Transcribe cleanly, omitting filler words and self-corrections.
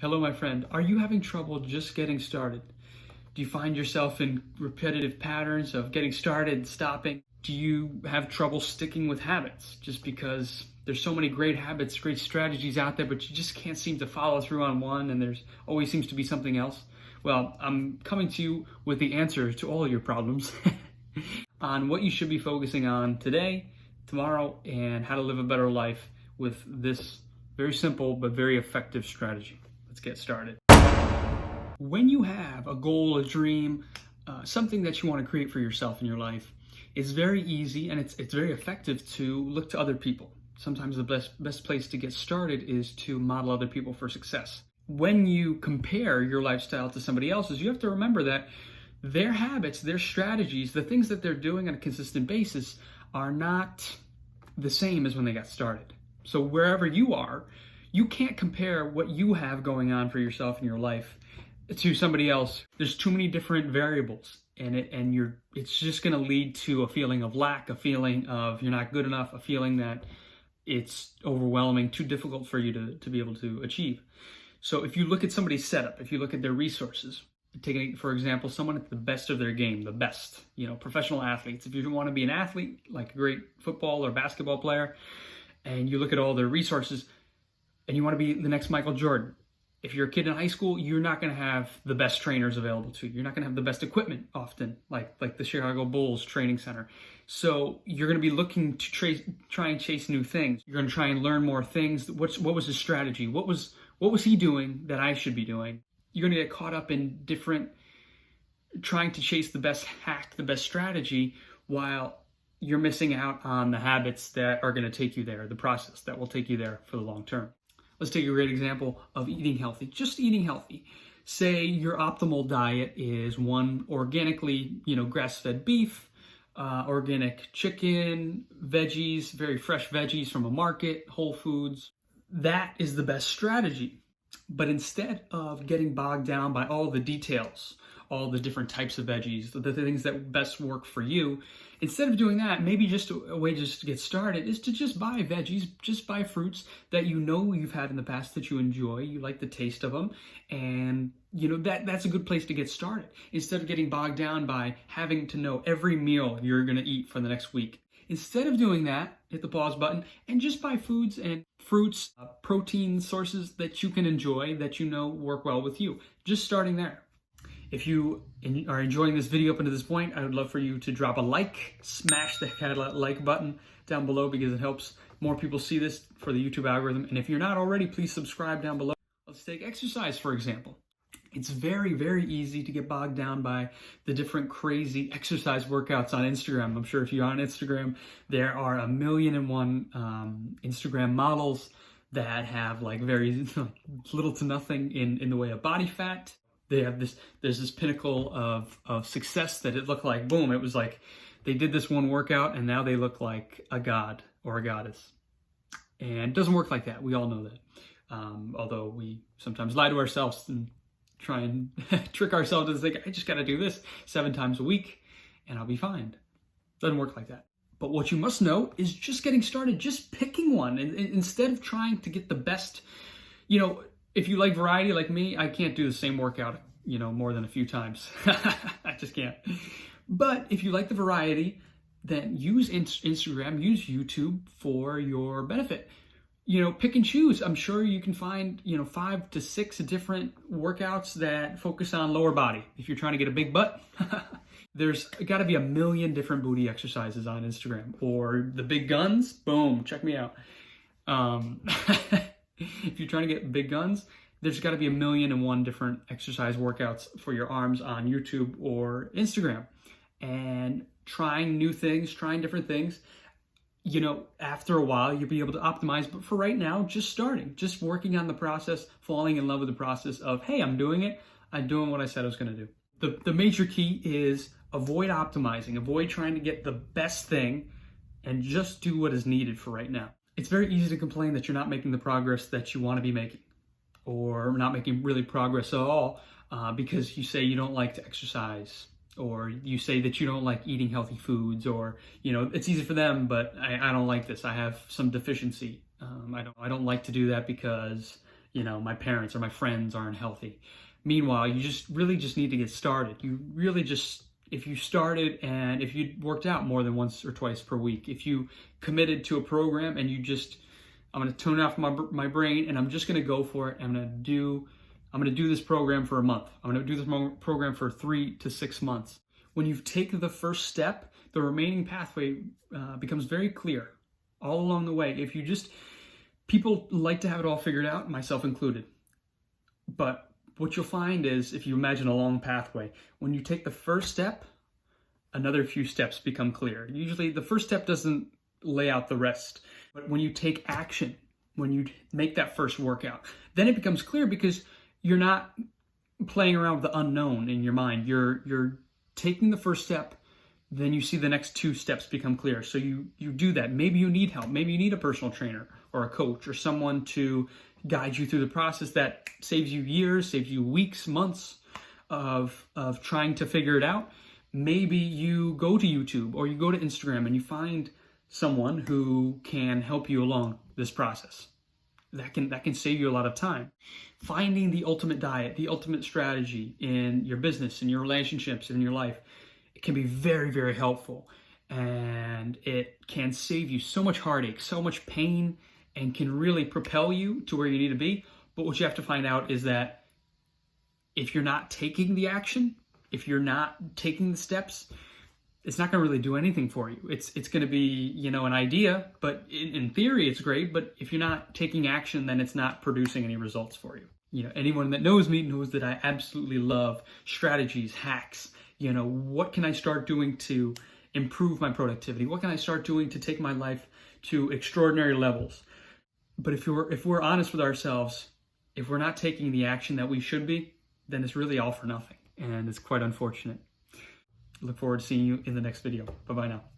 Hello, my friend. Are you having trouble just getting started? Do you find yourself in repetitive patterns of getting started and stopping? Do you have trouble sticking with habits just because there's so many great habits, great strategies out there, but you just can't seem to follow through on one and there's always seems to be something else? Well, I'm coming to you with the answer to all your problems on what you should be focusing on today, tomorrow, and how to live a better life with this very simple but very effective strategy. Let's get started. When you have a goal, a dream, something that you want to create for yourself in your life, it's very easy and it's very effective to look to other people. Sometimes the best place to get started is to model other people for success. When you compare your lifestyle to somebody else's, you have to remember that their habits, their strategies, the things that they're doing on a consistent basis are not the same as when they got started. So wherever you are, you can't compare what you have going on for yourself in your life to somebody else. There's too many different variables, and it's just going to lead to a feeling of lack, a feeling of you're not good enough, a feeling that it's overwhelming, too difficult for you to be able to achieve. So if you look at somebody's setup, if you look at their resources, taking, for example, someone at the best of their game, the best, professional athletes. If you want to be an athlete, like a great football or basketball player, and you look at all their resources, and you want to be the next Michael Jordan. If you're a kid in high school, you're not going to have the best trainers available to you. You're not going to have the best equipment often, like the Chicago Bulls training center. So you're going to be looking to try and chase new things. You're going to try and learn more things. What was his strategy? What was he doing that I should be doing? You're going to get caught up in trying to chase the best hack, the best strategy, while you're missing out on the habits that are going to take you there, the process that will take you there for the long term. Let's take a great example of eating healthy. Just eating healthy. Say your optimal diet is one organically, grass-fed beef, organic chicken, veggies, very fresh veggies from a market, Whole Foods. That is the best strategy. But instead of getting bogged down by all the details, all the different types of veggies, the things that best work for you, instead of doing that, maybe just a way just to get started is to just buy veggies, just buy fruits that you've had in the past that you enjoy, you like the taste of them, and that's a good place to get started. Instead of getting bogged down by having to know every meal you're going to eat for the next week. Instead of doing that, hit the pause button and just buy foods and fruits, protein sources that you can enjoy, that work well with you. Just starting there. If you are enjoying this video up until this point, I would love for you to drop a like, smash the like button down below because it helps more people see this for the YouTube algorithm. And if you're not already, please subscribe down below. Let's take exercise, for example. It's very, very easy to get bogged down by the different crazy exercise workouts on Instagram. I'm sure if you're on Instagram, there are 1,000,001 Instagram models that have very little to nothing in the way of body fat. There's this pinnacle of success that it looked like, boom, it was like they did this one workout and now they look like a god or a goddess. And it doesn't work like that. We all know that. Although we sometimes lie to ourselves and try and trick ourselves into thinking, I just got to do this 7 times a week and I'll be fine. Doesn't work like that. But what you must know is just getting started, just picking one. And instead of trying to get the best, if you like variety like me, I can't do the same workout, more than a few times. I just can't. But if you like the variety, then use Instagram, use YouTube for your benefit. Pick and choose. I'm sure you can find, 5 to 6 different workouts that focus on lower body. If you're trying to get a big butt, there's got to be 1 million different booty exercises on Instagram. Or the big guns, boom, check me out. If you're trying to get big guns, there's got to be 1,000,001 different exercise workouts for your arms on YouTube or Instagram. And trying new things, trying different things, after a while, you'll be able to optimize. But for right now, just starting, just working on the process, falling in love with the process of, hey, I'm doing it. I'm doing what I said I was going to do. The major key is avoid optimizing, avoid trying to get the best thing, and just do what is needed for right now. It's very easy to complain that you're not making the progress that you want to be making, or not making really progress at all because you say you don't like to exercise, or you say that you don't like eating healthy foods, or it's easy for them, but I don't like this. I have some deficiency. I don't like to do that because my parents or my friends aren't healthy. Meanwhile, you really just need to get started. You really just, if you started and if you worked out more than once or twice per week, if you committed to a program and I'm going to tune off my brain and I'm just going to go for it. I'm going to do this program for a month. I'm going to do this program for 3 to 6 months. When you've taken the first step, the remaining pathway becomes very clear all along the way. People like to have it all figured out, myself included. But what you'll find is, if you imagine a long pathway, when you take the first step, another few steps become clear. Usually the first step doesn't lay out the rest. But when you take action, when you make that first workout, then it becomes clear because you're not playing around with the unknown in your mind. You're taking the first step, then you see the next 2 steps become clear. So you do that. Maybe you need help. Maybe you need a personal trainer or a coach or someone to guide you through the process that saves you years, saves you weeks, months of trying to figure it out. Maybe you go to YouTube or you go to Instagram and you find someone who can help you along this process. That can save you a lot of time. Finding the ultimate diet, the ultimate strategy in your business, in your relationships, in your life, it can be very, very helpful. And it can save you so much heartache, so much pain, and can really propel you to where you need to be. But what you have to find out is that if you're not taking the action, if you're not taking the steps, it's not going to really do anything for you. It's going to be, an idea, but in theory it's great, but if you're not taking action, then it's not producing any results for you. Anyone that knows me knows that I absolutely love strategies, hacks. What can I start doing to improve my productivity? What can I start doing to take my life to extraordinary levels? But if we're honest with ourselves, if we're not taking the action that we should be, then it's really all for nothing. And it's quite unfortunate. Look forward to seeing you in the next video. Bye-bye now.